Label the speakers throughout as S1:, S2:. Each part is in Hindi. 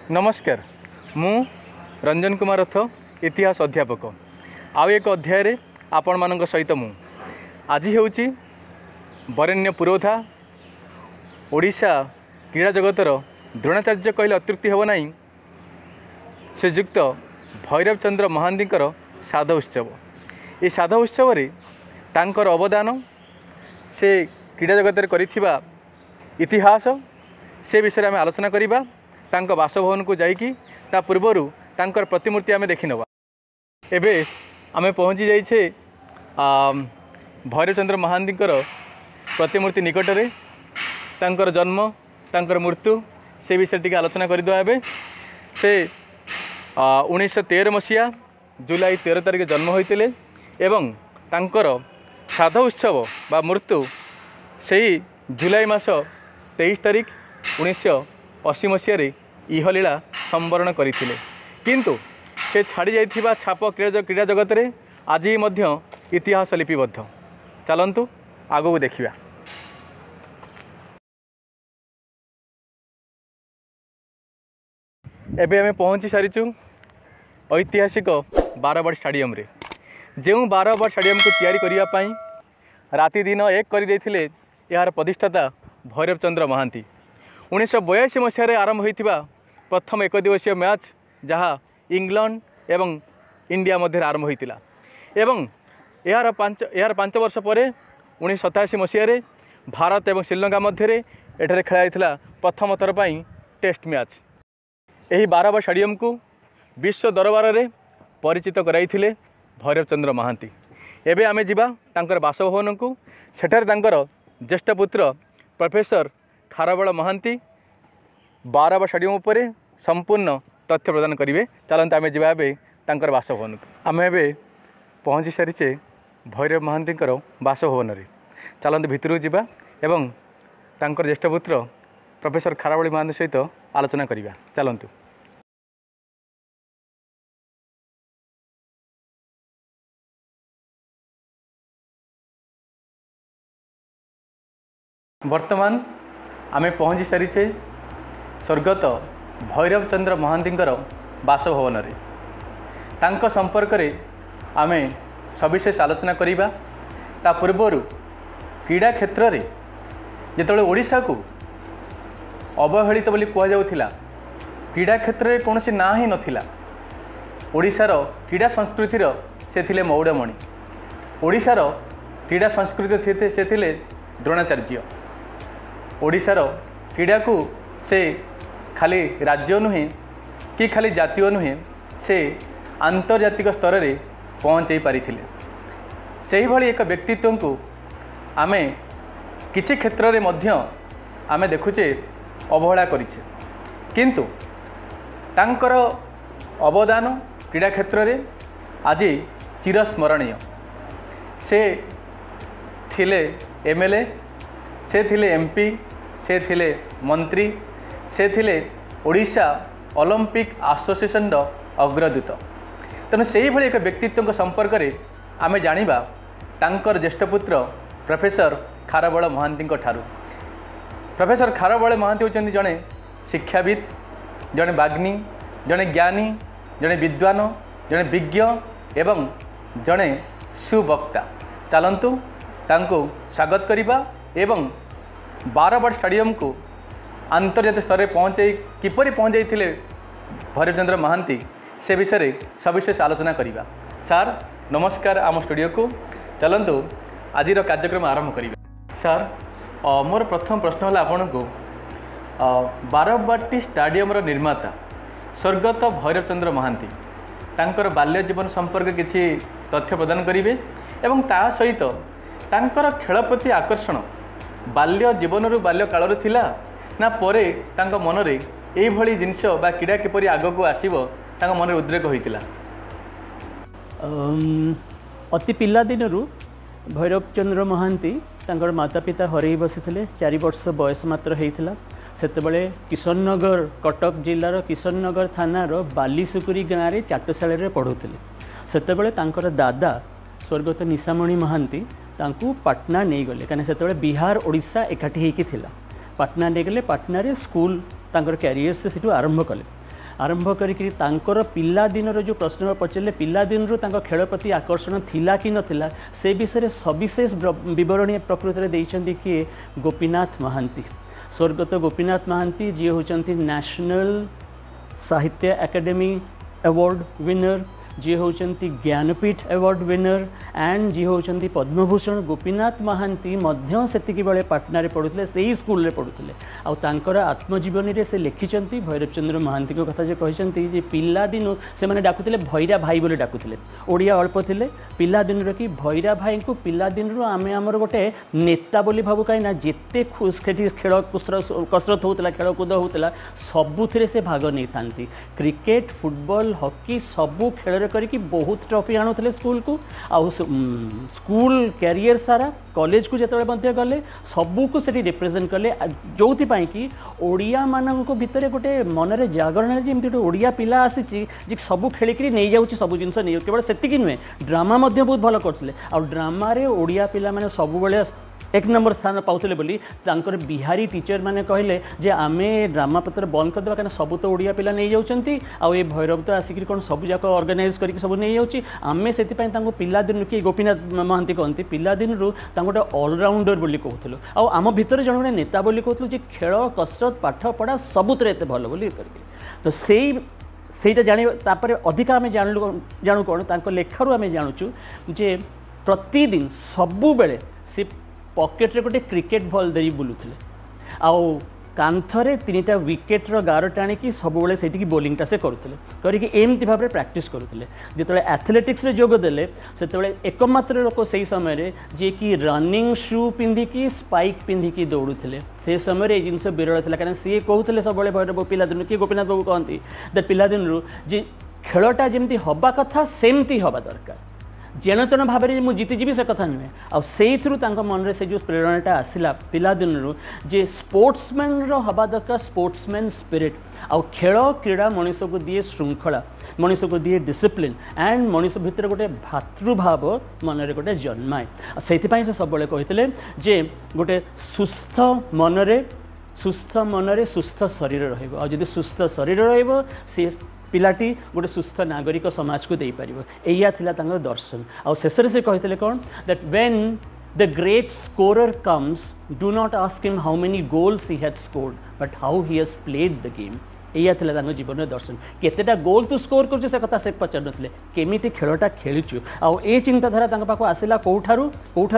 S1: नमस्कार मु रंजन कुमार रथ इतिहास अध्यापक आउ एक अध्याय आपण मान सहित मु आज होची वरेण्य पुरोधा ओडिशा क्रीड़ा जगतर द्रोणाचार्य कहले अत्युक्ति हेब नहीं श्रीजुक्त भैरव चंद्र महांती साध उत्सव। ये साध उत्सव तांकर अवदान से क्रीड़ा जगत करिथिबा इतिहास से विषय में आलोचना करिबा। तांको बासभवन को जाइकी ता पूर्वर तांकर प्रतिमूर्ति आमे देखि नबा। एबे आमे पहुँची जाइछे भैरव चंद्र महांती प्रतिमूर्ति निकटरे तांकर जन्म तांकर मृत्यु से विषय टिके आलोचना करदे। एबे से 1913 मसीहा जुलाई 13 तारिख जन्म होइतिले एवं तांकर साध उत्सव बा मृत्यु सेही जुलाई मास 23 तारिख 1980 मसीह इहलीला संवरण करथिले। किंतु से छाड़ी जाइथिबा छाप क्रीड़ा जगत रे आज मध्य इतिहास लिपिबद्ध। चलंतु आगो देखिबा। एबे आमे पहुँची सारिचु ऐतिहासिक बारवाड़ स्टाडियम रे। जो बारवाड़ स्टाडियम को तैयारी करिया पई राति दिन एक कर देथिले यार प्रतिष्ठाता भैरव चंद्र महांती। 1982 मसीह आरंभ होइथिबा प्रथम एक दिवसीय मैच जहाँ इंग्लैंड एवं इंडिया मध्य आरंभ होइतिला एवं यार पांच वर्ष पर 1987 मसीह भारत एवं श्रीलंका मध्य एठारे खेला प्रथम थर पर टेस्ट मैच। यही बारवाड़ स्टाडियम को विश्व दरबार में परिचित कराइथिले भैरव चंद्र महांती। एबे आमे जिबा तांकर बासभवन को। सेठारे तांकर ज्येष्ठ पुत्र प्रोफेसर खारबेल महांती बारवाड़ स्टाडियम पर संपूर्ण तथ्य प्रदान करेंगे। चलते आम जा तांकर बासभवन को। आम ए पहुँची सारीचे भैरव महांती बासभवन में। चलते भितर जा एवं तांकर ज्येष्ठ पुत्र प्रोफेसर खारबेल महांती सहित आलोचना करवा। चलतु। वर्तमान आमे पहुँची सारीचे स्वर्गत भैरव चंद्र महांती बासभवन में। तांको संपर्क रे आमे सविशेष आलोचना करिबा। ता पूर्वर क्रीड़ा क्षेत्र में जिते ओडिशा को अवहेलित बोली कह जाउथिला, क्रीड़ा क्षेत्र में कौन ना ही नथिला। ओडिशार क्रीड़ा संस्कृतिर से थिले मौड़मणि। ओडिशार क्रीड़ा संस्कृति से थिले द्रोणाचार्य। ओडिशार क्रीड़ा को से खाली राज्य नुहे कि खाली जातीय नुहे से आंतर्जातिक स्तर में पहुँचाई पारिथिले। सेही भली एक व्यक्तित्व को आमे किछि क्षेत्र में मध्य आमे देखुचे अवहेला करिछे। किंतु तांकर अवदान क्रीड़ा क्षेत्र में आज चिरस्मरणीय। से थिले एमएलए, से थिले एमपी, से थिले मंत्री, से थिले ओडिशा ओलंपिक एसोसिएशन अग्रदूत। तेणु से भली एक व्यक्तित्व संपर्क में आमे जानिबा तांकर ज्येष्ठ पुत्र प्रोफेसर खारबेल महांती ठारू। प्रोफेसर खारबेल महांती होचंदी जड़े शिक्षाविद, जड़े बाग्नी, जड़े ज्ञानी, जड़े विद्वान, जड़े विज्ञ एवं जड़े सुवक्ता। चलंतु तांको स्वागत करिबा एवं बारवाड़ स्टाडियम को आंतर्जातिक स्तर में पहुँचाई किपरि पहुँचाई भैरव चंद्र महांती से विषय में सविशेष आलोचना करिबा। सार नमस्कार आम स्टूडियो को। चलंतु आज कार्यक्रम आरंभ करिबा। सार मोर प्रथम प्रश्न है आपण को बारवाड़ी स्टाडियम निर्माता स्वर्गत भैरव चंद्र महांती तांकर बाल्य जीवन संपर्क किसी तथ्य प्रदान करेंगे एवं ता सहित तांकर खेल प्रति आकर्षण बाल्य जीवन रु बाल्य काल थिला ना परे तांका मन रे एई भली जिनिस बा क्रीड़ा किपरि आगो को आसीबो तांका मन रे उद्रेक होइतिला।
S2: अति पिला दिनरु भैरव चंद्र महांती तांकर माता पिता हरई बसिथिले। 4 वर्ष बयस मात्र हेइथिला। सेतेबेले किशननगर कटक जिल्लार किशननगर थानार बालीसुकुरी गाँव में चाटशाला रे पढ़ुथिले। सेतेबेले तांकर दादा स्वर्गत निशामणि महांती तांकू पाटना नहीं गले कहीं से बिहार ओडिशा एकाठी होइकी थिला। पाटना नहीं गले। पाटना रे स्कूल तांकर कैरियर से सेठू आरंभ कले। आरंभ करिकरी तांकर पिला दिनर जो प्रश्न पचारे पिला दिन खेल प्रति आकर्षण थिला कि नथिला से विषय सविशेष विवरणी प्रकृति में देइछन्ति कि गोपीनाथ महांती स्वर्गत गोपीनाथ महांती जी होचंती national Sahitya academy award winner जी होचंती ज्ञानपीठ अवार्ड विनर एंड जी होचंती पद्मभूषण गोपीनाथ महांती मध्य सेतिकी बेले पाटना रे पढ़ुଥିଲେ सेही स्कूल रे पढ़ुଥିଲେ आ तांकर आत्मजीवनी रे से लिखिचंती भैरवचंद्र महांती को कथा जे कहिचंती जे पिला दिनु से माने डाकुଥିଲେ भैरा भाई बोले डाकुଥିଲେ ओडिया अल्प थिले पिला दिन रे कि भैरा भाई को पिला दिन रो आमे हमर गोटे नेता बोली भाबु काई ना जेते खुश खेटी खेल कसरत होतला खेल कूद होतला सबुथिरे से भाग नै थांती क्रिकेट फुटबॉल हॉकी सबु खेल करके बहुत ट्रॉफी आणुଥିଲେ स्कूल को आउ स्कूल कैरियर सारा कॉलेज को जिते गले सबू को सेठी रिप्रेजेंट कले जो कि ओडिया मानक भितर गोटे मनरे जागरण जमी गोटे ओडिया पिला आसी सबू खेलिकी नहीं जाऊँगी सब जिन नहीं केवल सेतिकी नुहे ड्रामा बहुत भल करते आ ड्रामा ओडिया पिला माने सब बेले एक नंबर स्थान पाउले बोली तांकर बिहारी टीचर माने कहले जे आमे ड्रामा पत्र बंद कर देबा कना सब तो ओडिया पिला नहीं जाउचंती आ ए भैरव तो आसिक कोन सब जाक ऑर्गेनाइज करके सब नहीं जाउची आमे सेति पय तांको पिला दिन के गोपीनाथ महांती कहंती पिला दिन रु तांको गोटे ऑलराउंडर बोली कहथलो आ आम भीतर जण गोटे नेता बोली कहथलो जे खेल कसरत पाठ पढ़ा सबुतरे एते भलो बोली करके तो सेईटा जानि तापर अधिक आमे जानू कोन तांको लेखारु आमे जानूचु जे प्रतिदिन सबु बेले से पॉकेट रे गोटे क्रिकेट बॉल दे बुलूले आउ कांथरे 3टा विकेट्र गार टाणी सब से बोलिंगटा से करुले करके एमती भाव में प्राक्ट करुले जो एथलेटिक्स रे जोग देले से एकमात्र लोक से समय जी कि रनिंग शू पिंधिकी स्पाइक पिंधिकी दौड़ुले से समय ये जिन विरल था कहीं सी कहते सब भैरव पिलादिन कि गोपीनाथ बाबू कहती द पिलादिन जी खेलटा जमी हवा कथा सेमती हवा दरकार जेनतेन भाव में मुझे जीतीजी से कथा नुहे आ मन से जो प्रेरणाटा आसला पिलादिन जे स्पोर्ट्समैन हवा दरकार स्पोर्ट्समैन स्पिरिट आ खेल क्रीड़ा मनीष को दिए श्रृंखला मनीष को दिए डिसिप्लिन एंड मनीष भितर गोटे भातृभाव मनरे गोटे जन्माए से सब कहते जे गोटे सुस्थ मनरे सुस्थ शरीर रही सुस्थ शरीर रे पिलाटी गोटे सुस्थ नागरिक समाज को दे पार या दर्शन आउ शेष से कहते कौन that when the great scorer comes do not ask him how many goals he had scored but how he has played the game या जीवन में दर्शन केतेटा गोल तू स्कोर कर से कथा से पचार नथिले केमिति खेलटा खेलुछु आउ ए चिंताधारा पाखु आसला कौठारू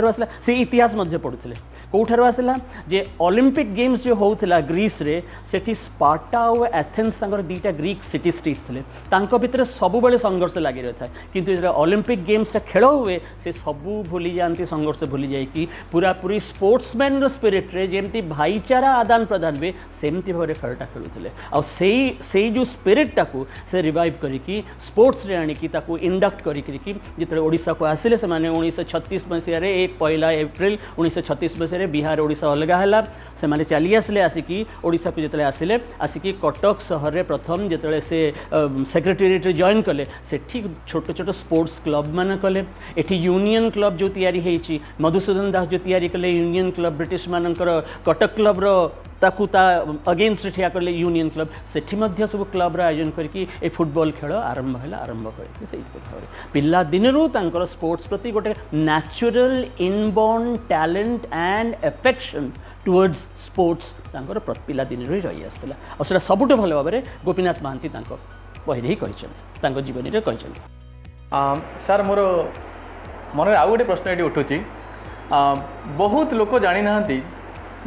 S2: आसला से इतिहास मध्य पढ़ुଥିଲେ कौठारू आसला जे ओलंपिक गेम्स जो होउथला ग्रीस रे सेठी स्पार्टा और एथेंस तांकर दीटा ग्रीक सिटी स्टेट्स थिले तांको भितर सबु बेले संघर्ष लागि रहता किंतु जे ओलंपिक गेम्स ता खेल हुए से सबु भूली जानती संघर्ष भूली जाय कि पूरा पूरी स्पोर्ट्समैन रो स्पिरिट रे जेमती भाईचारा आदान प्रदान वे सेमती भाव खेलटा खेलुଥିଲେ आ से जो स्पिरिट टाकू से रिवाइव करिकी स्पोर्ट्स रे आनिकी ताकू इंडक्ट करिकी जिते ओडिशा को आसिले से माने 1936 मसीह रे 1 एप्रिल 1936 मसीह रे बिहार ओडिशा अलग हैला से माने चली आसले आसिकी ओडिशा को जिते आसिले आसिकी कटक शहर रे प्रथम जिते से सेक्रेटेरिएट रे जॉइन कले से ठीक छोट छोट स्पोर्ट्स क्लब मान कले एठी यूनियन क्लब जो तैयारी हेची मधुसूदन दास जो तैयारी कले यूनियन क्लब ब्रिटिश मानकर कटक क्लब रो ताकू अगेन्स्ट ठिया करले यूनियन क्लब सेठी मध्य सब क्लब आयोजन करके ए फुटबॉल खेल आरंभ करके पिला दिनरू तांकर स्पोर्ट्स प्रति गोटे natural inborn talent and affection towards sports तांकर पिला दिन रही आसला और सेटा सबुठ भल भाव में गोपीनाथ महांती बहिरे ही जीवन में
S1: सर मोर मन आउ गोटे प्रश्न ये उठुची बहुत लोक जानी ना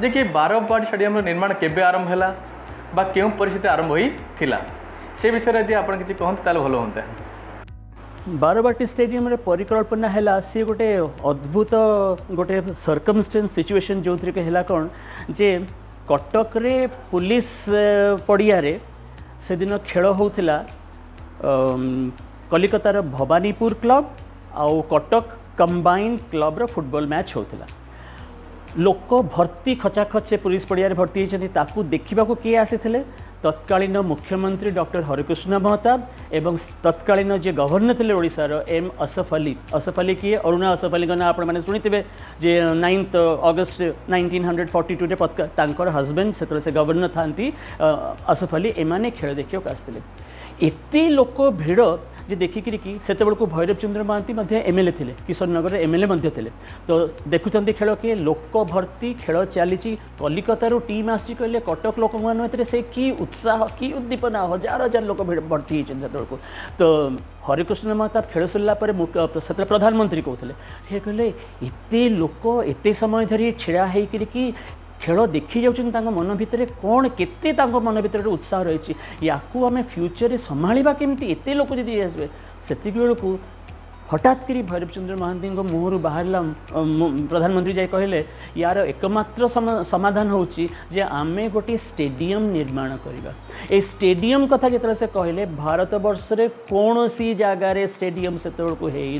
S1: जे कि बारवाटी स्टेडियम निर्माण केबे आरंभ है बा क्यों परिस्थिति आरंभ होई थिला से विषय रे आपण किछि कहंत ताले भलो होंता
S2: बारवाटी स्टेडियम रे परिकल्पना हैला सी गोटे अद्भुत गोटे सर्कमस्टेंस सिचुएशन जो थ्री के हैला कोन जे कटक रे पुलिस पड़िया रे से दिन खेल होउथिला कलिकतार भवानीपुर क्लब आउ कटक कंबाइंड क्लब रो फुटबॉल मैच होउथिला लोक भर्ती खचाखच से पुलिस पड़िया भर्ती होती देखा किए आसी तत्कालीन मुख्यमंत्री डॉक्टर हरिकृष्ण महताब एवं तत्कालीन जे गवर्नर थे ओडिशार एम असफ अली किए अरुणा असफ अली ना आपण मैंने शुणिथे जे 9 अगस्त 1942 तांकर हजबैंड से गवर्नर था असफ अली एमाने खेल देखा आसते एते लोक भिड़ जे देखिक से भैरव चंद्र महांती एमएलए थे किशन नगर एमएलए थे तो देखुं खेल किए लोक भर्ती खेल चली कलिकतारू टीम आसी कहले कटक लोक मैंने से कि उत्साह कि उद्दीपना हजार हजार लोक भर्ती होती तो हरिकृष्ण महताब खेल सरला से प्रधानमंत्री कहते हे कहले एते लोक एते समय धरी छिड़ा होकर खेल देखी जाऊँ मन भितर कौन केते मन भितर उत्साह रही या आम फ्यूचर संभाला केमती एत लोक जी आसवे से बेलू हठात करी भैरव चंद्र महांती मुहर बाहरला प्रधानमंत्री जाए कहले यार एकमात्र समाधान होची जे आमे गोटे स्टेडियम निर्माण करवा ए स्टेडियम कथा जिते से कहले भारत वर्ष रे कौन सी जगार स्टेडियम से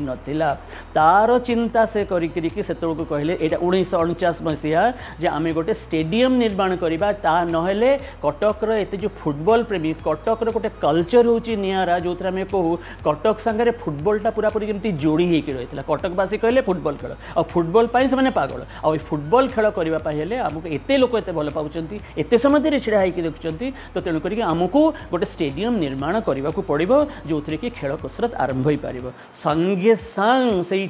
S2: नथिला तार चिंता से करी से कहले एटा 1949 मसीहा जे आमे गोटे स्टेडियम निर्माण करवा ता नहेले कटक एत जो फुटबॉल प्रेमी कटक गोटे कल्चर होची नियारा जो आम कहू कटक सांगे फुटबॉलटा पूरा पूरी जोड़ी होकर रही है कटकवासी कहले फुटबॉल खेल और फुटबॉल से पागल आ फुटबॉल खेल करने आमको एत लोक एत भल पाँच एत समय छिड़ा होकर देखुं तो तेणुक आमको गोटे स्टेडियम निर्माण करने को पड़ो जो थी कि खेल कसरत आरंभ हो पार संगे सांग से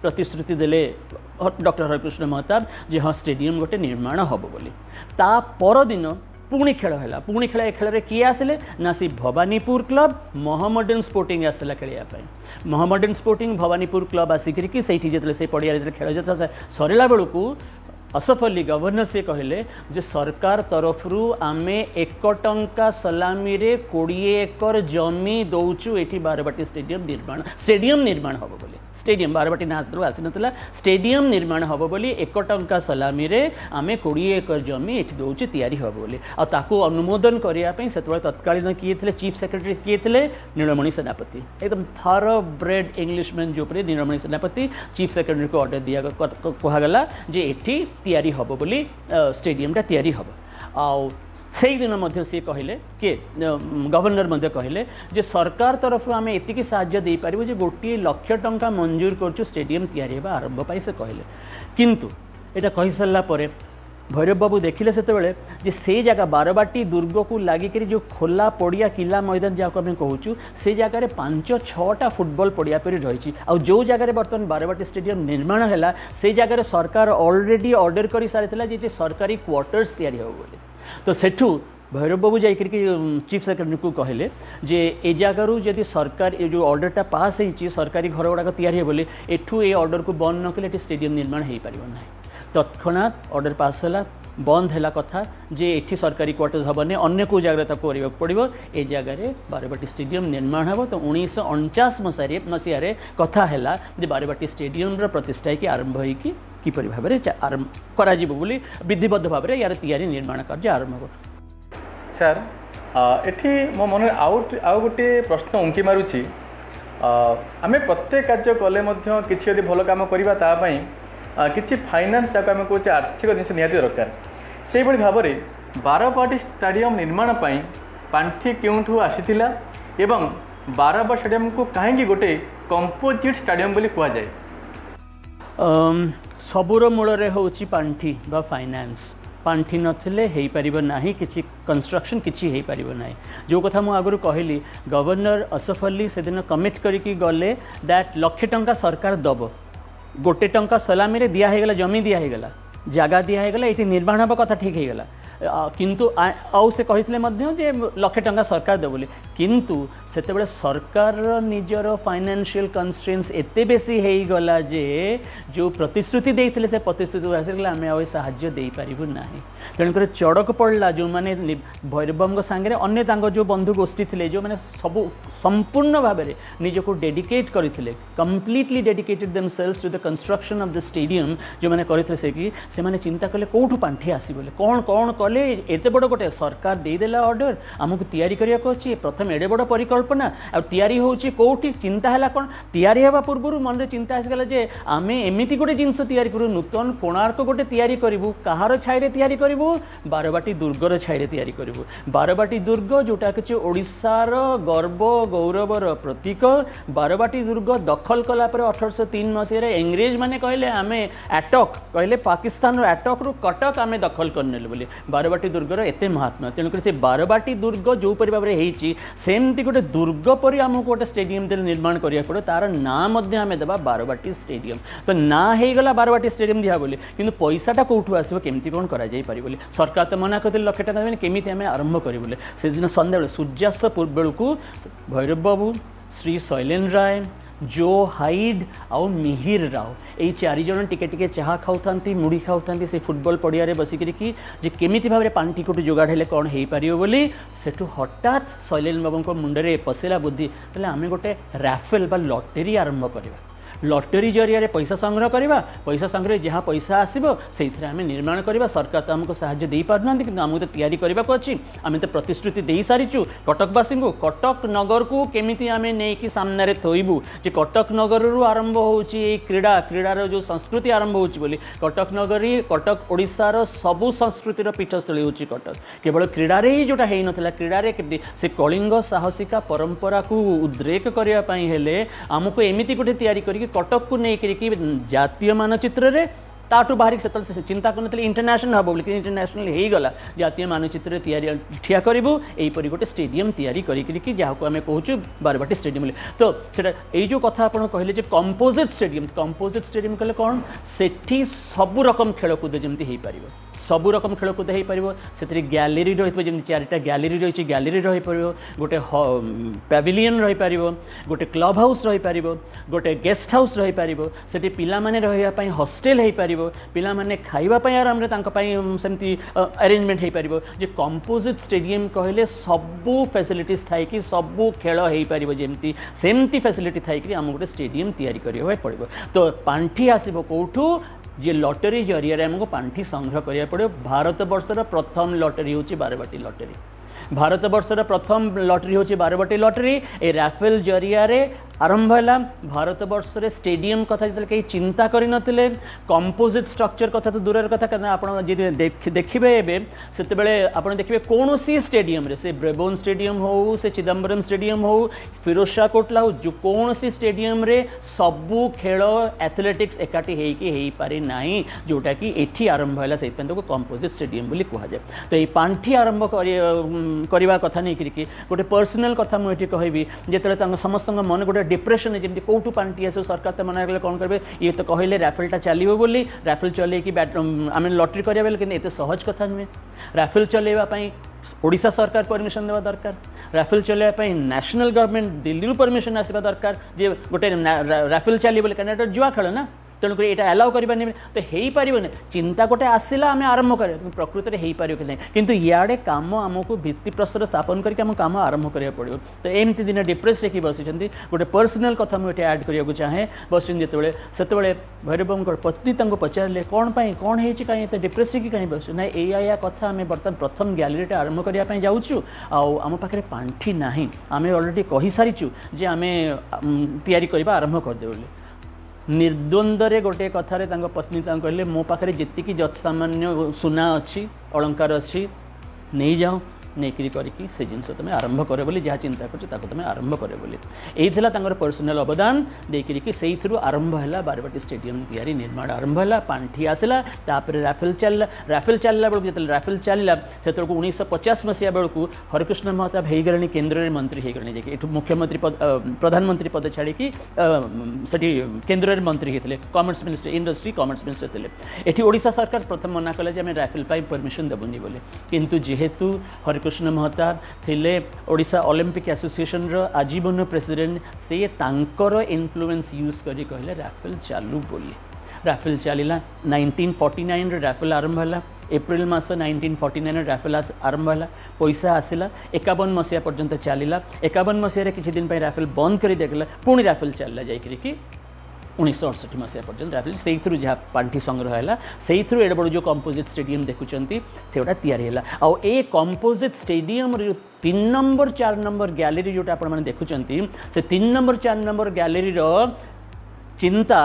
S2: प्रतिश्रुति देले डॉक्टर हरिकृष्ण महताब जे हाँ स्टेडियम गोटे निर्माण हम बोली ता परदिन पुणी खेल है पुणी खेल खेल किए आसिले ना सी भवानीपुर क्लब मोहम्मडन स्पोर्टिंग आसला खेलने मोहम्मडन स्पोर्टिंग भवानीपुर क्लब आसिक से पड़िया खेल जाता सरला बेलू असफ अली गवर्नर से कहले जे सरकार तरफ आमे 1 टंका सलामी रे 20 एकर जमी दौचु एठी बारबाटी स्टेडियम निर्माण हम बोली स्टेडियम बारबाटी ना आसी ना स्टेडियम निर्माण हम बोली 1 टंका सलामी रे आमे 20 एकर जमी एठी दौचु तैयारी हम बोली आ ताकू अनुमोदन करने से तत्कालीन किए थे चीफ सेक्रेटरी किए थे नीलमणि सेनापति एकदम थरो ब्रेड इंग्लिशमैन जो नीलमणि सेनापति चीफ सेक्रेटरी को ऑर्डर दिया कहगला जे एठी तैयारी हम बोली स्टेडियमटा तैयारी हम आउ से दिन सी कहले कि गवर्नर कहले जे सरकार तरफ आम एतिकी साहाय्य दे पारिबो जे 1 लाख टंका मंजूर करछु स्टेडियम तैयारी हेबा आरंभ पाई से कहले किंतु एटा कहि सरला परे भैरव बाबू देखिले से से जगह बारबाटी दुर्ग को लागिक जो खोला पड़िया किला मैदान जहाँ आम कहूँ से जगार 5-6टा फुटबॉल पड़िया पर रही आ जो जगार बर्तमान बारबाटी स्टेडियम निर्माण है से जगार सरकार ऑलरेडी ऑर्डर कर सारी जे सरकारी क्वार्टर्स तैयारी हो बोली तो सेठू भैरव बाबू जाकर चीफ सेक्रेटरी को कहले जे ए जगारू जदि सरकार ये जो ऑर्डरटा पास होती सरकारी घर गुड़ाक तैयारी बोली एठू ये ऑर्डर को बंद न कले स्टेडियम निर्माण हो पार ना तत्क्षणात ऑर्डर पास है बंद है कथा जे एठी सरकारी क्वार्टर्स हेनी अन्य को जगह करने पड़ो ए जगार बारबाटी स्टेडियम निर्माण हो तो 1949 मसीह कथा है जे बारबाटी स्टेडियम प्रतिष्ठा की आरंभ होगी किपरि भाव में आरंभ करा बोली विधिबद्ध भाव में यार तैयारी निर्माण कार्य आरंभ हो
S1: सर एठी मो मन आउ गोटे प्रश्न उंकी मारुची आम प्रत्येक कार्य कले किसी यदि भल काम करवा किसी फाइनान्स जहाँ आम कहे आर्थिक जिन निहाती दरकार से भाव में बारबाटी स्टेडियम निर्माण पांठि क्यों आसीथिला एवं बारबाटी स्टेडियम को कहीं गोटे कंपोजिट स्टेडियम बोली कह जाए
S2: सबूर मूल होची पांठि बा फाइनान्स पांठि नथिले हेई परिबो नाही किछि कंस्ट्रक्शन किछि हेई परिबो नाही जो कथा मु आगुरु कहली गवर्नर असफ अली से दिन कमिट करिकि गले दैट 1 लाख टंका सरकार दबो 1 टंका सलामी रे दिया हेगला जमी दिया हेगला जगह दिया हेगला एठी निर्माण हबा कथा ठीक हेगला किंतु आउ से कहितले मध्य जे 1 लाख टंका सरकार दे बोली किंतु सेते बेले सरकार निजर फाइनेंशियल कंस्ट्रेंट्स एते बेसी हेई गला जे जो प्रतिश्रुति देइथिले से प्रतिश्रुति आसिला आमे आ साहाय्य देई पारिबु नाही तेणुकर चड़क पड़ला जो मैंने भैरव सांगे अन्य जो बंधु गोष्ठी थे जो मैंने सब संपूर्ण भाव में निजक डेडिकेट करते completely dedicated themselves to the construction of the stadium जो मैंने करते से कि से माने चिंता कले कौटू पांठि आसी बोले कौन कौन कले नहले एते बड़ गोटे सरकार देदेला ऑर्डर आमको तैयारी करिया को अछि प्रथम एडे बड़ परिकल्पना आ तैयारी होछि कोठी चिंता हला कोन तैयारी हेबा पूर्व मन रे चिंता आसगला जे आमे एमिति गोटे जिंस तैयारी करू नूतन कोणार्क गोटे तैयारी करिवु कहार छाइरे तैयारी करिवु बारबाटी दुर्गर छाइरे तैयारी करिवु बारबाटी दुर्ग जोटा कि ओडिशार गर्व गौरवर प्रतीक बारबाटी दुर्ग दखल कला पर 1803 मसीह इंग्रेज माने कहले आमे अटक कहले पाकिस्तान रो अटक रु कटक आमे दखल करनेल बोली बारबाटी दुर्गर एते महात्मा तेणुकर से बारबाटी दुर्ग जो परि भाबरे हेची सेमती गोटे दुर्ग परि आमको गोटे स्टेडियम दे निर्माण करिया पड़ो तार ना मध्य आमे देबा बारबाटी स्टेडियम तो ना हे गला बारबाटी स्टेडियम दिया बोली किंतु पैसाटा कोठु आसीबो केमती कोन करा जाई पारि बोली सरकार तो मना करते लक्ष टाका देबे केमिति आमे आरंभ करी बोले से दिन संध्या बेले सूर्यास्त पूर्व को भैरव बाबू श्री शैलेन राय जो हाइड आउ मिहिर राव यही 4 जन टिके टिके चाहा खाऊथांती मुड़ी खाऊथांती से फुटबॉल पड़िया रे बसिकरी कि जे केमिति भाबरे पांटी कोटी जोगाड़ हेले कोन हेई पारियो बोली सेठु हठात शैलेन बाबू को मुंडरे पसेला बुद्धि तले आमे गोटे राफेल बा लॉटरी आरंभ करबा लॉटरी जरिया पैसा संग्रह करवा पैसा संग्रह जहाँ पैसा आसो से आम निर्माण करवा सरकार तो आमको साहाय्य दे पारना कि आमको तो तैयारी करने को अच्छी आम तो प्रतिश्रुति दे सारीचु कटकवासी को कटक नगर को केमिति आम नहीं सामने थोबू जे कटक नगर रु आरंभ हो क्रीड़ा क्रीड़ार जो संस्कृति आरंभ हो कटक नगरी कटक ओडिशार सबु संस्कृतिर पीठस्थली होची कटक केवल क्रीड़ारे ही जोटा है नथिला क्रीड़ारे से कलिंग साहसिका परंपरा को उद्रेक करने हेले आमको एमिति गोटे तैयारी करके कटक को नहीं जातीय मानचित्र रे ताठू बाहर से चिंता करते इंटरनेशनल हम बोली इंटरनेशनल हो गला जातीय मानचित्र तैयारी ठिया करूँ यहीपरि गोटे स्टेडियम तैयारी करी जहाँ को आम कहूँ बारबाटी स्टेडियम तो ये जो कथा आप कहले कंपोजिट स्टेडियम कहले कौन सेठी सबु रकम खेलकूद जमी हो पार सबु रकम खेलकूद हो पार से गैलेरी रही जमी 4टा गैलेरी रही गैलेरी रही पार गोटे पैविलियन रही पार गोटे क्लब हाउस रही पार गोटे गेस्ट हाउस रही पार से पिला माने रही हॉस्टेल हो पार पिला माने खाइबा पई आराम रे तांका पई सेमती अरेंजमेंट हो पार जे कंपोजिट स्टेडियम कहले सबु फैसिलिटीज थाई कि सबु खेल हो पार जमती सेमती फैसिलिटी थाई कि आम गोटे स्टेडियम तैयारी करबा पड़ो तो पांठी आसीबो कोठू जे लॉटरी जरिया आमको पांठी संग्रह करिया पड़ो भारत वर्षर प्रथम लॉटरी होची बारबाटी लॉटरी भारत वर्षर प्रथम लॉटरी होची बारबाटी लॉटरी ए राफेल जरिया रे आरंभ है भारत वर्ष रे स्टेडियम कथा जो कहीं चिंता करि नथिले कंपोजिट स्ट्रक्चर कथा तो दूर कथा कहना आप देखिए से देखिए कौन सी स्टेडियम रे से ब्रेबोन स्टेडियम हो से चिदम्बरम स्टेडियम हो फिरोज शाह कोटला हो जो कौन सी स्टेडियम रे सबू खेल एथलेटिक्स एकाठी हो पारे नहीं जोटा कि एठी आरंभ है से कंपोजिट स्टेडियम बोली कह जाए तो ये पांठी आरंभ करवा कथा नहीं कि गोटे पर्सनल कथा मुझे कहबी जो समस्त मन गोटे डिप्रेशन जमी कौटू पांटी आस सरकार तो मना कौन करेंगे ये तो कहले राफेलटा चलो बोली राफेल चल आम लॉटरी करा बेले कि सहज कथा नुहे राफेल चलवाई ओडिशा सरकार परमिशन देवा दरकार राफेल चलवाई नेशनल गवर्नमेंट दिल्ली परमिशन आसवा दरकार जे गोटे राफेल चलिए बोले कहीं जुआ खेल ना तेणुक यहाँ अलाउ करनी तो हो पारे चिंता गोटे आसला आम आरंभ कर प्रकृत में हो पार कि नहीं किंतु इे कम आमको भित्ति प्रस्तर स्थापन करके आम कम आरंभ करा पड़ो तो एमती दिन डिप्रेस देखिए बसी गोटे पर्सनल कथा मुझे ऐड करने चाहे बस से भैरव पत्नी पचारे कौन कौन है कहीं डिप्रेस कि कहीं बस ना या कथा आम बर्तमान प्रथम गैलेरी आरंभ करने जाऊँ आम पाखे पांठी ना आम अलरेडी कही सारीचु जे आम तैयारी करवा आरंभ करदे बोली निर्द्वंद्व गोटे कथार पत्नी कहले मो पाखे जी सामान्य सुना अच्छी अलंकार अच्छी नहीं जाओ नहीं करके से जिन तुम आरंभ करे बोली जहाँ चिंता कर तुम आरंभ करे बोली यही पर्सनल अवदान देकर से आरंभ है बारबाटी स्टेडियम तैयारी निर्माण आरंभ है पांठी आसला तापर राफेल चलला बेलू जो राफेल चलला से 1950 मसीहा बेलू हरिकृष्ण महताब हो गले केन्द्र मंत्री हो गले देखिए मुख्यमंत्री पद प्रधानमंत्री पद छाड़ी केन्द्र मंत्री होते commerce minister industry commerce minister थे ये ओडिशा सरकार प्रथम मना कले आम राफेल परमिशन देबुनी बोले किंतु जेहेतु हरिकृष्ण महताब थिले ओडिशा ओलंपिक एसोसिएशन रो आजीवन प्रेसिडेंट से तांकर इन्फ्लुएंस यूज करी कहले राफेल चालू बोली राफेल चलला 1949 राफेल आरंभ है एप्रिल मास 1949 राफेल आरंभ है पैसा आसला 51 मसीहा पर्यंत चलला 51 मसीह किसी दिन राफेल बंद कर देखला पुणी राफेल चलला जाकि 1968 मसीहा पर्यंत राफेल से जहाँ पांठि संग्रह है से एडे बड़ जो कंपोजिट स्टेडियम देखुं से तैयारी है आउ a composite stadium 3 number 4 number gallery जोटा आप देखुं से 3 नंबर 4 नंबर गैलरी चिंता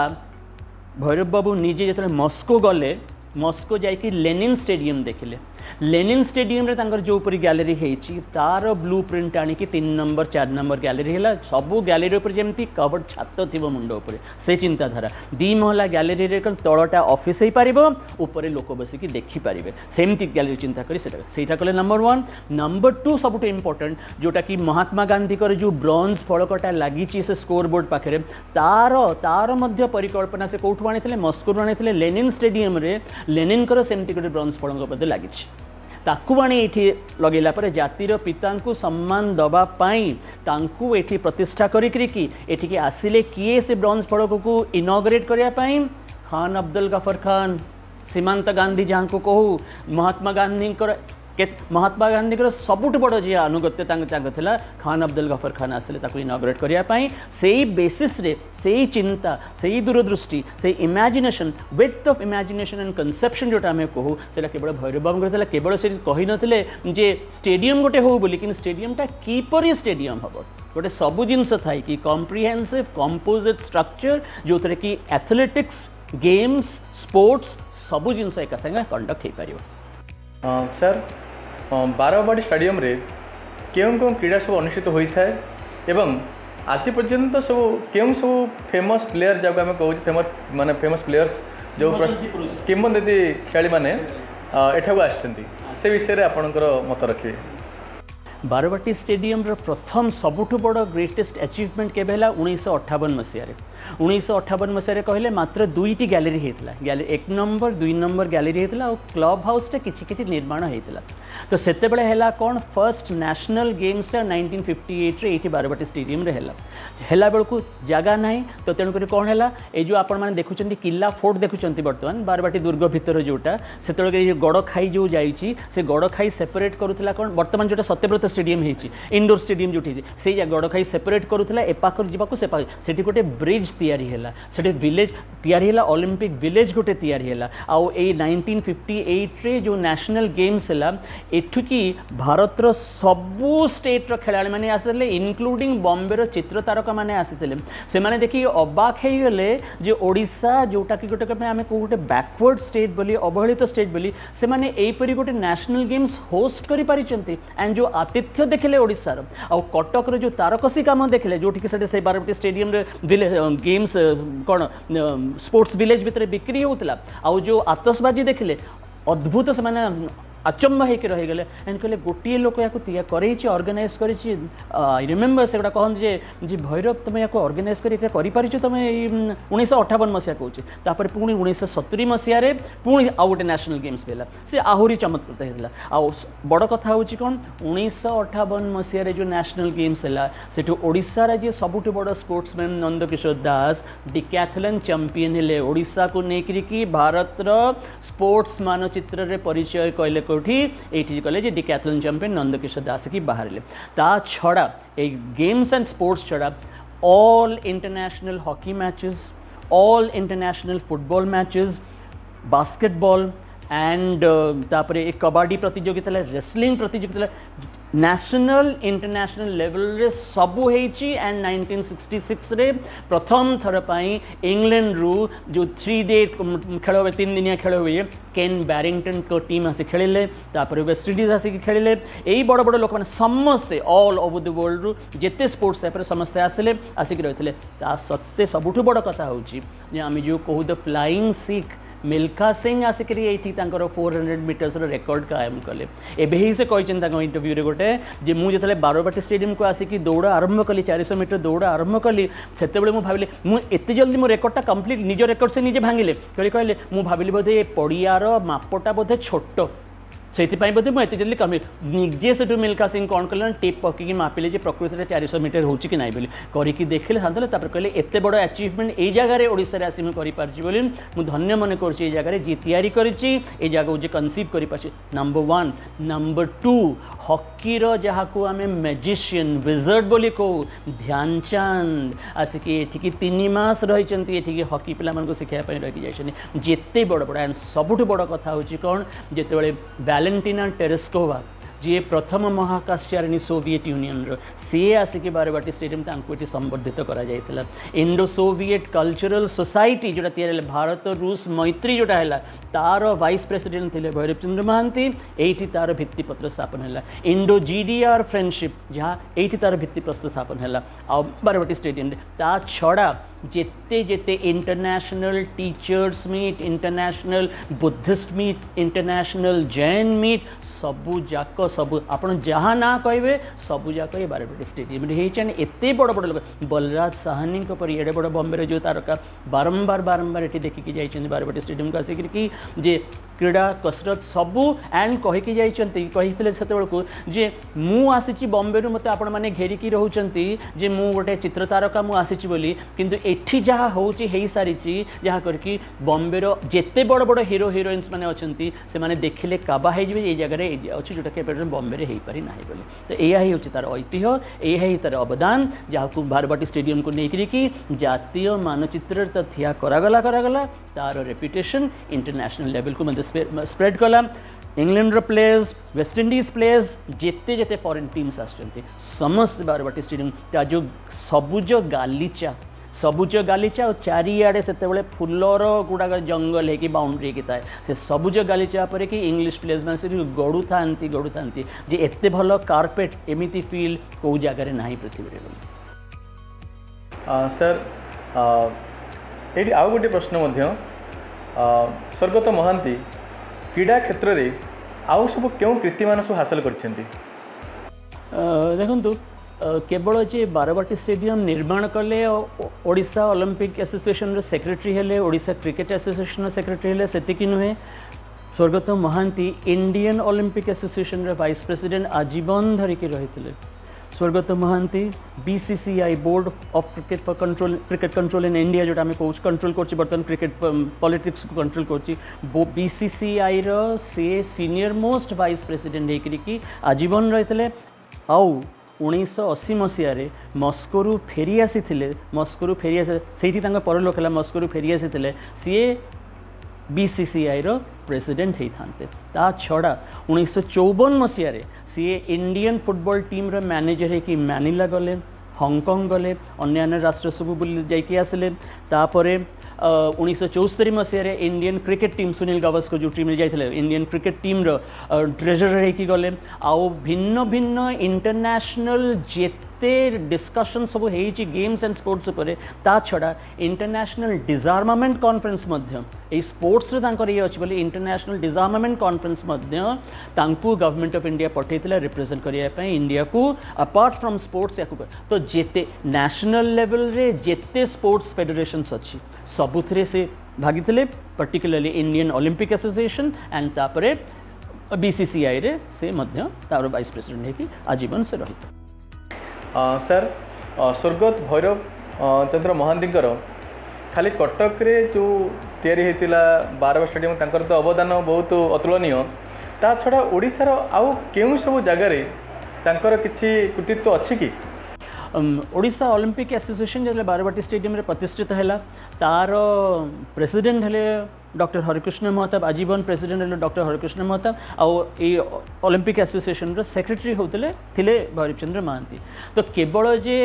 S2: भैरव बाबू निजे जो मस्को गले मस्को जाकि लेनिन स्टेडियम देखिले लेनिन स्टेडियम रे तांकर जो ऊपर गैलरी होती तार ब्लू प्रिंट आणिकी 3 नंबर 4 नंबर गैलरी है सबू गैलरी उपर जमी कवर्ड छात थी मुंड उपर से चिंताधारा 2 महला गैलरी रे तलटा ऑफिस हो पार ऊपर लोक बसिक देखिपारे सेमती गैलरी चिंता करा कले नंबर 1 नंबर 2 सब इम्पोर्टेंट जोटा कि महात्मा गांधी जो ब्रोंज फलकटा लगी से स्कोर बोर्ड पाखे तार तार परिकल्पना से कौटू आनी मस्को आनी लेनिन स्टेडियम रे लेनिन सेमती गोटे ब्रोंज फलक लगी ताकू आनी ये लगेला पर जातिर पिता को सम्मान दवापाई तांकू एठी प्रतिष्ठा करिकी आसिले किए से ब्रोंज फलक को इनॉग्रेट करने खान अब्दुल गफर खान सीमांत गांधी जहाँ को कहू महात्मा गांधी महात्मा गांधी सबुठ बड़ जी अनुगत्य था खान अब्दुल गफर खान आसिले इनॉग्रेट करने से बेसिस रे से चिंता से दूरदृष्टि से imagination width of imagination and conception जोटा आम कहू से केवल भैरव बाबू केवल से कही नथिले जे स्टेडियम गोटे हो बोली कि स्टेडियमटा किपरि स्टेडियम हम गोटे सबू जिनस थाए कि कॉम्प्रिहेंसिव कंपोजिट स्ट्रक्चर जो थे कि एथलेटिक्स गेम्स स्पोर्ट्स सबू जिनस एक संगे कंडक्ट हो पार
S1: सर बारवाड़ी स्टेडियम रे केउं केउं क्रीड़ा सब अनुष्ठित होता है एवं आज पर्यंत सब केउं सब फेमस प्लेयर जब आम कहूँ फेमस माने फेमस प्लेयर्स जो किंवदंती खेलाड़ी मैंने एठाक आसछन्ती से विषय में आपणकर मत रखिए
S2: बारवाटी स्टेडियम प्रथम सबुठ बड़ ग्रेटेस्ट अचीवमेंट केबे 1958 मसीह 1958 मसीह कहले मात्र 2टी गैलरी होता 1 नंबर 2 नंबर गैलरी होता और क्लब हाउस किसी निर्माण होता तो सेते बेले हैला कौन फर्स्ट नेशनल गेम्स 1958 रे ये बारवाटी स्टेडियम रे हैला बेलू जगह ना तो तेणुक कौन है ये जो आपण मैंने देखुं किला फोर्ट देखुं बर्तमान बारवाटी दुर्ग भितर जोटा से गड़ खाई जो जाइए से गड़ खाई सेपरेट करूला कौन बर्तमान जोटा सत्यव्रत स्टेडियम होती इंडोर स्टेडियम जो से गड़ खाई सेपरेट करूला एपाख जावाक से गोटे ब्रिज तैयारी है से विलेज तैयारी है ओलंपिक विलेज गोटे तैयारी है आउ 1958 रे जो नेशनल गेम्स है एठुकी भारतर सबू स्टेट खेलाड़ी मैंने आसते इनक्लूडिंग बॉम्बे चित्र तारका मैंने आसते से मैंने देखिए अबाक हो गले जे ओडिशा जोटा कि गोटे आम गोटे बैकवर्ड स्टेट बोली अवहेलित स्टेट बोली से मैंने यहीपरि गोटे नेशनल गेम्स होस्ट कर एंड जो आतिथ्य देखले ओडिशार आउ कटक जो तारकसी काम देखले जो से बारवाटी स्टेडियम गेम्स कौन स्पोर्ट्स विलेज भितर बिक्री होता आउ जो आतशबाजी देखले अद्भुत से मैंने अचम्ब होकर रहीगले एंड कहले गोटे लोक या ऑर्गेनाइज कर रिमेम्बर से कहते जे भैरव तुम या ऑर्गेनाइज कर तुम 1958 मसीहा कहूँ पुणी 1970 मसीह पुणी आउ गोटे नेशनल गेम्स भी से आहरी चमत्कृत होता आउ बड़ कथा हूँ कौन 1958 मसीह जो नेशनल गेम्स है से ओडिशार जी सबुठ बड़ स्पोर्ट्समैन नंदकिशोर दास डिकैथलन चैंपियन हेले ओडिशा को लेकर भारतर स्पोर्ट्स मानचित्र परिचय कहले कौटी ये कले डिकैथलन चैंपियन नंदकिशोर दास की बाहर ता छड़ा एक गेम्स एंड स्पोर्ट्स छड़ा all international hockey matches all international football matches basketball and तापरे एक कबड्डी प्रतियोगिता रेसलिंग प्रतियोगिता नेशनल इंटरनेशनल लेवल रे सबू होती एंड 1966 रे प्रथम थर पाई इंग्लैंड रु जो 3 डे खेल हुए 3 दिनिया खेल हुए केन बैरिंगटन को टीम आसी खेलिले तापर वेस्ट इंडीज आसिक खेलिले यही बड़ बड़ लोक मैंने समस्ते ऑल ओवर द वर्ल्ड रु जेते स्पोर्ट्स टाइप समस्ते आसिले आसिक रही ता सत्ते सबुठ बड़ कथा होची जे आम जो कहू द फ्लाइंग सिख मिल्खा सिंह आसिक 400 मीटर्स रेकर्ड कायम कले एबे ही से कहते इंटरव्यू रे गोटे जे मुझे जो बारवाटी स्टेडियम को आसिक दौड़ आरंभ कली 400 मीटर दौड़ आरंभ कली से भाविली मुझे जल्दी मो रेकर्डटा कंप्लीट निज रेकर्ड से निजे भांगिले कहले मुझे भाविली बोधे ये पड़ियार मापटा बोधे छोट से बोधे मुझे जल्दी कमी निजे से मिल्खा सिंह कौन कले टेप पकईकि मापिले प्रकृति में 400 मीटर हो कि ना करके देखिले शांत कहले एत बड़ अचिवमेंट ये जगार ओडिशा आसी मुझे मुझे धन्य मन कर जगह जी तैयारी कर जगह जी कनसीव कर नंबर 1 नंबर 2 हॉकी जहाँ को आम मैजिशियन विजर्ड बोली कहू ध्यानचंद आसिक ये 3 मास रही हॉकी पिला शिखापी रही जाइए जिते बड़ बड़ एंड सबुठ बड़ कथा हूँ कौन जिते वैलेंटिना टेरेस्कोवा जी प्रथम महाकाशचारिणी सोविएट यूनियन सी आसिक बारवाटी स्टेडियम ये संबर्धित करा इंडो सोविएट कल्चरल सोसाइटी जोटा तैयार भारत रूस मैत्री जोटा है तार वाइस प्रेसिडेंट थे भैरव चंद्र महांती ये तार भित्तिपत्र स्थापन है इंडो जीडीआर फ्रेंडशिप जहाँ ये तार भित्तिपत्र स्थापन है बारवाटी स्टेडियम ता छड़ा जिते जिते international teachers meet international Buddhist meet international Jain meet सबू जाक सबू आपन जहाँ ना कहे सबू जाक ये बारवाटी स्टेडियम एत बड़ बड़ लोक बलराज साहनी पर एडे बड़ बॉम्बे जो तारका बारंबार बारंबार ये देखिकी जाइए बारवाटी स्टेडियम को आसिक जे क्रीड़ा कसरत सबू एंड कहीकि जाते से जे मु आसी बॉम्बे मत आपण मैंने घेरिकी रोचे जे मु गोटे चित्र तारका मु आसी बोली किंतु एठी जहाँ हो सारी जहाँ करके बॉम्बे जिते बड़ बड़ हीरो हिरोइन्स मैंने अच्छा से मैंने देखिले काबा हो जगह अच्छी जोटा कि बॉम्बे हो पारि ना बोली तो यह ही हूँ तार ऐतिह्य यह ही तार अवदान जहाँ को बारवाटी स्टेडियम को लेकर जातीय मानचित्र तो थिया करागला तार रेपुटेशन इंटरनेशनल लेवल को मतलब स्प्रेड कला England players West Indies players जिते जिते फॉरेन टीम्स आसुँच समस्त बारवाटी स्टेडियम जो सबुज गालीचा और चारिआडे से फुलर गुड़ाक जंगल है बाउंड्री की थाए से सबुज गालीचा पर कि इंग्लिश प्लेयर्स मैंने से गड़ू था जे एत भल कार्पेट एमती फील कौ जगार ना पृथ्वी
S1: सर ये आउ गोटे प्रश्न स्वर्गत महांती क्रीड़ा क्षेत्र में आउ सब क्यों कीर्तिमान सब हासिल कर
S2: देखु केवल जे बारवाटी स्टेडियम निर्माण कले ओडिशा ओलंपिक एसोसिएशन सेक्रेटरी हेले ओडिशा क्रिकेट एसोसिएशन सेक्रेटरी हेले सेतिकी नुहे स्वर्गत Mohanty Indian Olympic association vice president आजीवन धरिकी रही स्वर्गत Mohanty BCCI board of cricket control in India जोटा आम कौच कंट्रोल कर बर्तमान क्रिकेट पॉलिटिक्स को कंट्रोल कर बीसीसीआई सी सीनियर मोस्ट वाइस प्रेसिडेंट होकर आजीवन रही आउ 1980 मसीह मस्को फेरी आसी मस्को फेरी से परलोक है मस्को फेरी आसी सी बीसीसीआई प्रेसिडेंट होते ता छड़ा 1954 मसीह सी इंडियन फुटबॉल टीम रो मैनेजर है कि मैनिला गले हांगकांग गले अन्य राष्ट्र सब बुली जाइए आसिले तापर 1974 मसीह Indian cricket team Sunil Gavaskar जो टीम जाते इंडियन क्रिकेट टीम ट्रेजरर होगी गले आउ भिन्न भिन्न इंटरनेशनल जेते डिस्कशन सब हो गेम्स एंड स्पोर्ट्स उपर ता छड़ा इंटरनेशनल डिजार्मामेंट कॉन्फ्रेंस स्पोर्ट्स ये अच्छी बोली international disarmament conference government of India पठेला रिप्रेजेंट करने इंडिया को अपार्ट फ्रॉम स्पोर्ट्स या तो जेते नेशनल लेवल रे जेते स्पोर्ट्स फेडरेशंस अच्छी सबुथरे से भागी particularly Indian Olympic association and तापरे बीसीसीआई रे से मध्य तार वाइस प्रेसिडेंट है आजीवन से रही
S1: सर स्वर्गत भैरव चंद्र महांती खाली कटक रे जो तैयारी होता बारवाटी स्टेडियम तांकर तो अवदान बहुत अतुलनीय ता छड़ा ओडिशार आउ केउ सब जगार तांकर किछि कृतित्व अच्छी कि
S2: ओडिशा ओलंपिक एसोसिएशन जो बारवाटी स्टेडियम रे प्रतिष्ठित है तार प्रेसिडेंट हेले डॉक्टर हरिकृष्ण महताब आजीवन प्रेसिडेंट हेले डॉक्टर हरिकृष्ण महताब आउ ओलंपिक एसोसिएशन रो सेक्रेटरी होते भैरव चंद्र महांती तो केवल जे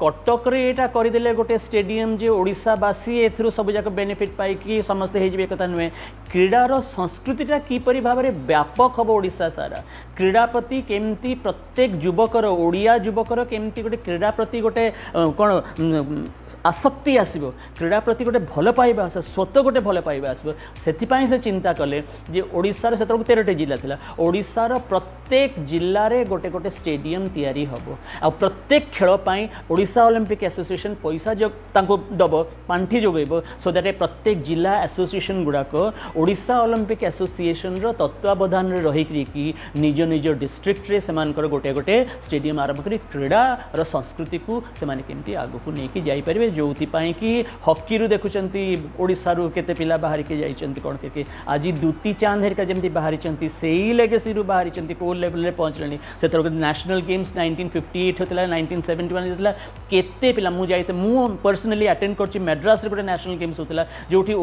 S2: कटक रे एटा करदे गोटे स्टेडियम जे ओडिशावासी एथरू सब जाक बेनिफिट पाई समस्ते हो कथा नुहे क्रीडार संस्कृतिटा किपरि भाव में व्यापक हम ओडिशा सारा क्रीड़ा प्रति केमती प्रत्येक युवकर ओडिया युवकर केमती गोटे क्रीड़ा प्रति गोटे कौन आसक्ति आसो क्रीड़ा प्रति गोटे भल पाइबा आस स्वत गोटे भल पाइबा आसो से चिंता कले जे ओडिशार से 13टी जिला थिला ओडिशार प्रत्येक जिले में गोटे गोटे स्टेडियम तैयारी हबो आ प्रत्येक खेल पाई ओडिशा ओलंपिक एसोसिएशन पैसा जो तांको दब पांठी जोगेबो सो दैट प्रत्येक जिला एसोसिएशन गुड़ाक ओडिशा ओलंपिक एसोसिएशन रो तत्वावधान रे रही कि निज निज डिस्ट्रिक्ट रे सेमानकर गोटे गोटे स्टेडियम आरंभ करी क्रीड़ा रो संस्कृति को सेमाने केमती आगु को नेकी जाई परिबे जोति पाई कि हॉकी रू देखुचंती ओडिशा रू केते पिला बाहर के जाइचंती कोन के आज दुती चांद हेरिका जेमती बाहरी चंती सेही लेगेसी रू बाहरी चंती को लेवल रे पहुंचलनी सेतर नेशनल गेम्स 1958 होतला 1971 होतला केते पिला मु जाइते मु पर्सनली अटेंड करछि मद्रास रे गोटे नेशनल गेम्स होतला जोठी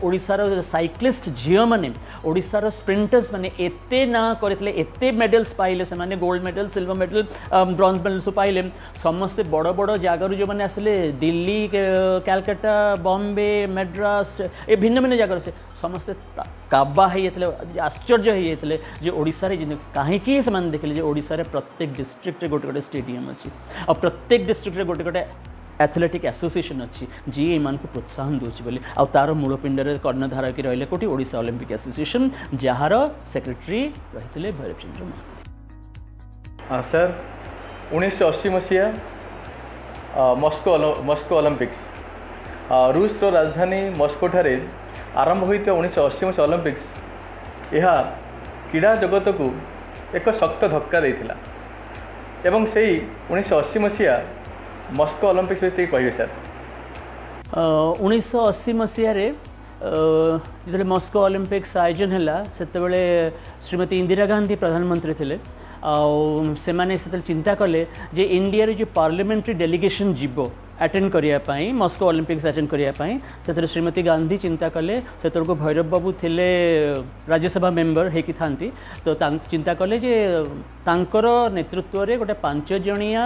S2: ओडिशा रो साइक्लिस्ट झियो माने ओडिशा रो स्प्रिंटर्स माने एते ना करथिले एते मेडल्स पाइले से माने gold medal silver medal bronze medals पाइले समस्त बड़ बड़ जगार जो मैंने आसले दिल्ली कलकत्ता बॉम्बे मद्रास ए भिन्न भिन्न जगार से समस्ते काबा होते आश्चर्य होते जे ओडिशा रे कहीं से देखिले जे ओडिशा रे प्रत्येक डिस्ट्रिक्ट रे गोटे गोटे स्टेडियम अच्छी और प्रत्येक डिस्ट्रिक्ट रे गोटे गोटे एथलेटिक एसोसिएशन अच्छी जी एमान को प्रोत्साहन दूची बोली आ तार मूलपिंडर कर्णधारक रहिले कोटी ओडिशा ओलंपिक एसोसिएशन जार सेक्रेटरी रहितले भैरव चंद्र महांती।
S1: हाँ सर 1980 मसीहा मस्को ओलंपिक्स रूस रो राजधानी मस्को ठारे आरंभ होता 1980 मसीहा ओलंपिक्स यह क्रीड़ा जगत को एक शक्त धक्का देता एवं से 1980 मसीहा मस्को ओलंपिक्स विषय कहे सर।
S2: 1980 मसीह जो मस्को ओलंपिक्स आयोजन है से श्रीमती इंदिरा गांधी प्रधानमंत्री थे से चिंता कले जे इंडिया जो पार्लियामेंट्री डेलीगेशन जीवो अटेंड करने मस्को ओलंपिक्स अटेंड करने से श्रीमती गांधी चिंता कले से भैरव बाबू थिले राज्यसभा मेंबर होकी थांती तो चिंता कले जे तांकर नेतृत्व रे गोटे 5 जणिया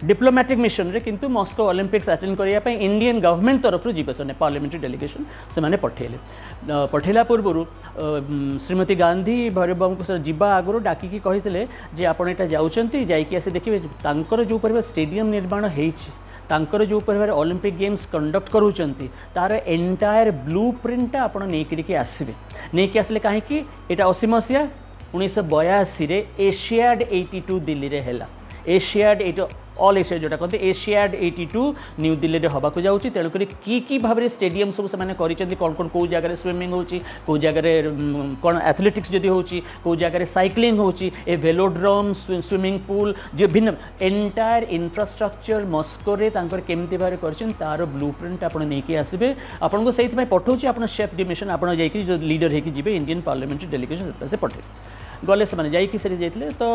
S2: डिप्लोमेटिक मिशन रे किंतु मस्को ओलंपिक्स अटेंड करने इंडियन गवर्नमेंट तरफ जीवसन पार्लियामेंट्री डेलीगेशन से माने पठेला पूर्व श्रीमती गांधी भैरव बाबू को जीवा आगु डाकिकी कही जे आपण एटा जाउचंती जाइकी आसे देखिबे तांकर जो परिवार स्टेडियम निर्माण हेछि तांकर जो परिवार ओलंपिक गेम्स कंडक्ट करूचंती तार एंटायर ब्लू प्रिंट आपण नेकी आसबे नेकी आसले काहे कि एटा 80 मसीहा 1982 रे एशियाड 82 दिल्ली रे हैला एशियाड एट ऑल एशिया जोटा कहते एशियाड 82 न्यू दिल्ली रे हवा को जाउची तेणुक की भाव में स्टेडियम सब से करिसेंती कौन कौन कौ जगह स्विमिंग होची कौ जगह कौन एथलेटिक्स जदि होची कौ जगह साइक्लिंग होची ए वेलोड्रम स्विमिंग पूल जो भिन्न एंटायर इंफ्रास्ट्रक्चर मस्को रे तांकर केमती भाव करछन तार ब्लूप्रिंट आपण नेकी आसीबे आपण को सेहि पठाउची आपण शेफ डिमिशन आपण जाइकी जो लीडर हेकी जिबे इंडियन पार्लियामेंट्री डेलीगेशन से पठे गले से जाइए से जाते तो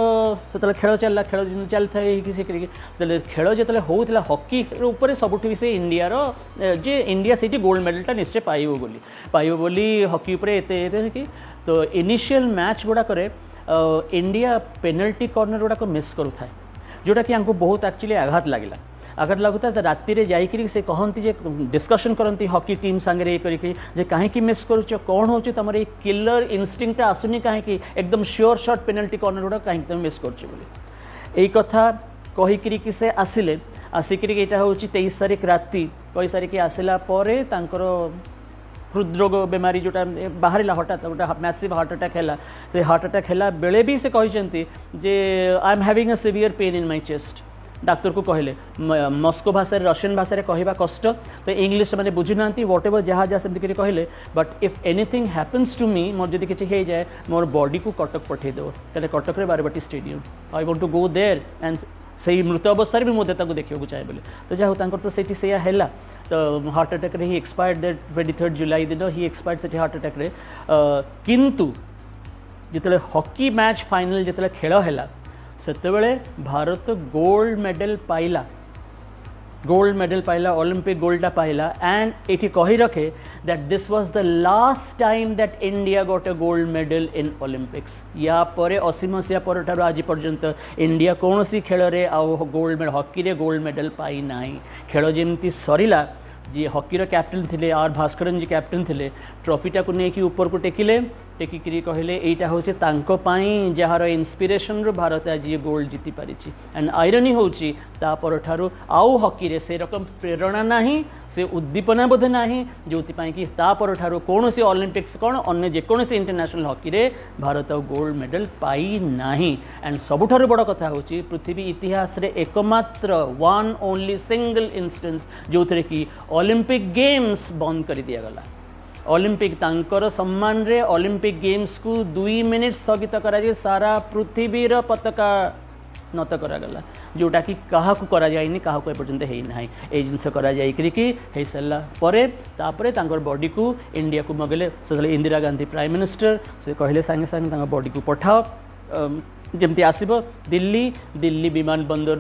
S2: से खेल चलला खेल चल था खेल जो होता हॉकी ऊपर सबुठ से इंडिया जे इंडिया से गोल्ड मेडलटा निश्चय पाइब बोली हॉकी उपर एत तो इनिशियल मैच गुड़ाक इंडिया पेनल्टी कॉर्नर गुड़ाक मिस करूए जोटा कि हमको बहुत एक्चुअली आघात लगला लगुता राति रे जाइकरी से कहती जे डिस्कशन करती हॉकी टीम सांगे ये करके कहीं मिस करुच कौन हो तुम ये किलर इनस्टिंक्ट आसुनी कहीं एकदम श्योर शॉट पेनल्टी कॉर्नर गुड़ा कहीं तुम मिस कर कथा कहीकि से आसिले आसिक यहाँ हूँ 23 तारीख राति कही सारिक आसला हृदरोग बेमारी जोटा बाहर हठात गोटे मैसिव हार्ट अटैक है तो हार्ट अटैक है बेले भी से कहते जे I am having a severe pain in my chest doctor को कहले मस्को भाषा रशियन भाषा कहवा कष्ट तो इंग्लिश मैंने बुझी ना व्हाट एवर जहाँ जहाँ सेमती कहले but if anything happens to me more जब किसी हो जाए मोर बॉडी को कटक पठेदेव तेरे Cuttack Barabati stadium I want to go there and से मृत अवस्था भी मुझे देखा चाहे बोले तो जहाँ तो से है तो हार्ट अटैक ही एक्सपायर्ड दैट 23 जुलाई दिन ही एक्सपायर्ड से हार्ट अटैक किंतु जिते हॉकी मैच फाइनल जिते खेल है सेतेबेले भारत गोल्ड मेडल पाइला ओलंपिक गोल्डा पाइला एंड ये कही रखे that this was the last time that India got a gold medal in Olympics या परे 80 मसीहा पर आज पर्यंत इंडिया कौन सी खेल रे गोल्ड मेडल हॉकी रे गोल्ड मेडल पाई ना खेल जमती सरिला जी हॉकीर कैप्टेन थे आर भास्करन जी कैप्टेन थे ट्रॉफीटा को लेकिन ऊपर को टेकिले टेकिकी कहले यहाँ हूँ जार इन्स्पिरेसन रू भारत आज ये गोल्ड जीति पारी एंड आयरनी हूँ आउ हॉकी रे से रकम प्रेरणा नहीं से उद्दीपना बोधे ना जो कि तापर कौन सी ओलंपिक्स कौन अन्य जेकोसी इंटरनेशनल हॉकी रे भारत गोल्ड मेडल पाई ना एंड सबुठारु बड़ कथा हूँ पृथ्वी इतिहास रे एकमात्र वन ओनली सिंगल इंस्टेंस जो थे कि ओलंपिक गेम्स बंद कर दिगला ओलंपिक तांकर सम्मान रे ओलंपिक गेम्स को 2 मिनिट स्थगित करा सारा पृथ्वीर पताका नत करागला जोटा कि क्या करा जाइनी क्या एपर्यंत होना ये जिनस करा कि हो सारा पर बॉडी को इंडिया को मगले से इंदिरा गांधी प्राइम मिनिस्टर से कहले सांगे सांगे बॉडी को पठाओ जमती आसब दिल्ली दिल्ली विमान बंदर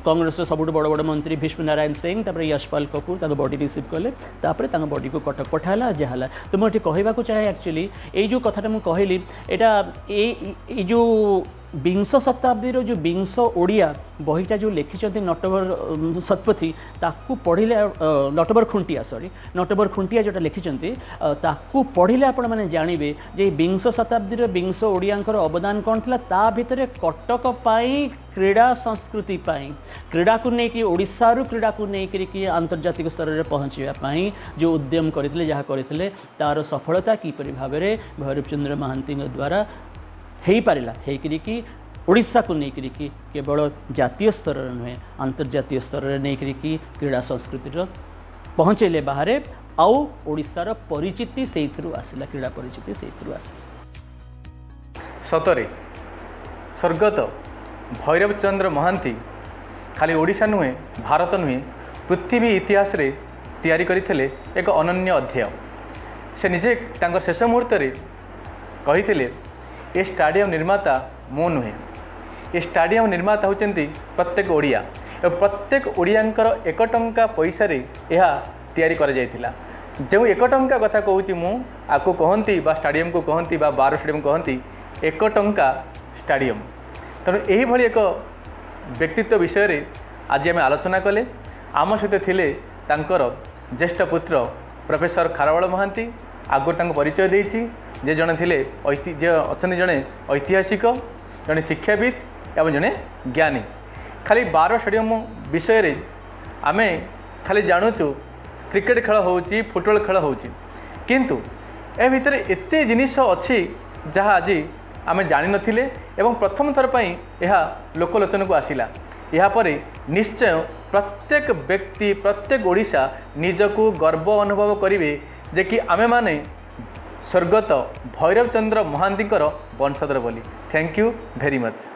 S2: कांग्रेस सबुठ बड़ बड़ मंत्री भीष्म नारायण सिंह यशपाल कपूर बॉडी रिसीव कले बॉडी को कटक पठाला जहाँ तो मुझे कहवाक चाहे एक्चुअली ये जो कथाटा मुझे कहली ये जो विंश शताब्दी जो विंश ओडिया बहीटा जो लिखिं नटवर शतपथी ताकू पढ़िले नटवर खुंटिया नटवर खुंटिया जोटा लिखिं ताकू पढ़िले आपण मैंने जानवे जे विंश शताब्दी विंश ओडियांकर अवदान कौन था ता भितर कटक पाई क्रीड़ा संस्कृति पाई क्रीड़ा को लेकिन ओडिशारू क्रीड़ा को लेकिन आंतर्जातिक स्तर में पहुँचापी जो उद्यम करते जहाँ करते तार सफलता किपरि भाव में भैरव चंद्र महांती द्वारा हो पारा कि ओडिशा को लेकर केवल जातीय स्तर नुहे आंतर्जातीय स्तर में नहीं कि क्रीड़ा संस्कृतिर पहुँचेले बाहर आउ ओडिशार परिचिति से आसला क्रीड़ा परिचिति से आसला
S1: सतरे स्वर्गत भैरव चंद्र महांती खाली ओडिशा नुहे भारत नुहे पृथ्वी इतिहास रे तैयारी करथिले एक अनन्य अध्याय से निजे तांकर शेष मुहूर्त कही ये स्टाडियम निर्माता मो नुहे ये स्टाडियम निर्माता होचंती प्रत्येक ओडिया प्रत्येक ओडियांकर 1 टंका पैसा रे यह तैयारी करा जायतिला जो 1 टंका कथा कहूँ मु आपको कहती स्टाडियम को कहती बार स्टाडियम कहती 1 टंका स्टाडियम तेणु यही एक व्यक्तित्व विषय रे आज आम आलोचना कले आम सहित थिले तांकर ज्येष्ठ पुत्र प्रोफेसर खारवाल महांती आगुरी परिचय देती जे जड़े थे अच्छा जड़े ऐतिहासिक जड़े शिक्षाविद एवं जड़े ज्ञानी खाली बार स्टेडियम विषय रे आमे खाली जानूचु क्रिकेट खेल हो फुटबॉल खेल हो किंतु ए भितर एते जिनिस अच्छी जहाँ आज आमे जानी नथिले एवं प्रथम थर पई यह लोकलोचन को आसिला यापर निश्चय प्रत्येक व्यक्ति प्रत्येक ओडिशा निजको गर्व अनुभव करिवे जे कि आमे माने स्वर्गत भैरव चंद्र महांती वंशधर बोली। Thank you very much.